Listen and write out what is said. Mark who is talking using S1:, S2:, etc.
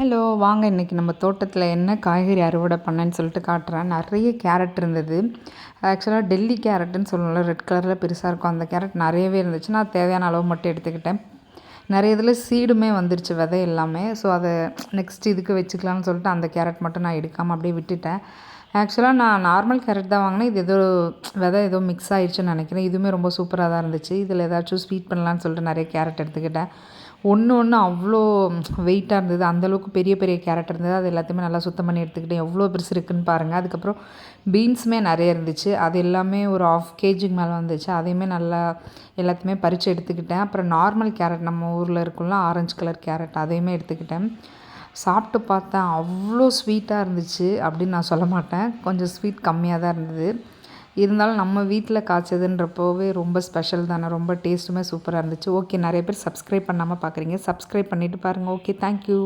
S1: Hello வாங்க இன்றைக்கி நம்ம தோட்டத்தில் என்ன காய்கறி அறுவடை பண்ணேன்னு சொல்லிட்டு காட்டுறேன். நிறைய கேரட் இருந்தது. ஆக்சுவலாக டெல்லி கேரட்டுன்னு சொல்லணும்ல, ரெட் கலரில் பெருசாக இருக்கும். அந்த கேரட் நிறையவே இருந்துச்சு. நான் தேவையான அளவு மட்டும் எடுத்துக்கிட்டேன். நிறைய இதில் சீடுமே வந்துருச்சு, விதை எல்லாமே. ஸோ அதை நெக்ஸ்ட் இதுக்கு வச்சுக்கலாம்னு சொல்லிட்டு அந்த கேரட் மட்டும் நான் எடுக்காமல் அப்படியே விட்டுட்டேன். ஆக்சுவலாக நான் நார்மல் கேரட் தான் வாங்கினேன். இது ஏதோ விதை ஏதோ மிக்ஸ் ஆகிடுச்சுன்னு நினைக்கிறேன். இதுவுமே ரொம்ப சூப்பராக தான் இருந்துச்சு. இதில் ஏதாச்சும் ஸ்வீட் பண்ணலான்னு சொல்லிட்டு நிறைய கேரட் எடுத்துக்கிட்டேன். ஒன்று ஒன்று அவ்வளோ வெயிட்டாக இருந்தது. அந்தளவுக்கு பெரிய பெரிய கேரட் இருந்தது. அது எல்லாத்தையுமே நல்லா சுத்தம் பண்ணி எடுத்துக்கிட்டேன். எவ்வளோ பெருசு இருக்குதுன்னு பாருங்கள். அதுக்கப்புறம் பீன்ஸுமே நிறைய இருந்துச்சு. அது எல்லாமே ஒரு 1/2 கேஜிக்கு மேலே வந்துச்சு. அதையுமே நல்லா எல்லாத்தையுமே பறித்து எடுத்துக்கிட்டேன். அப்புறம் நார்மல் கேரட் நம்ம ஊரில் இருக்கும்ல, ஆரஞ்சு கலர் கேரட், அதையுமே எடுத்துக்கிட்டேன். சாப்பிட்டு பார்த்தேன், அவ்வளோ ஸ்வீட்டாக இருந்துச்சு அப்படின்னு நான் சொல்ல மாட்டேன். கொஞ்சம் ஸ்வீட் கம்மியாக தான் இருந்தது. இருந்தாலும் நம்ம வீட்டில் காய்ச்சதுன்றப்போவே ரொம்ப ஸ்பெஷல் தானே. ரொம்ப டேஸ்ட்டுமே சூப்பராக இருந்துச்சு. ஓகே, நிறைய பேர் சப்ஸ்கிரைப் பண்ணாமல் பார்க்குறீங்க. சப்ஸ்கிரைப் பண்ணிவிட்டு பாருங்கள். Okay, thank you.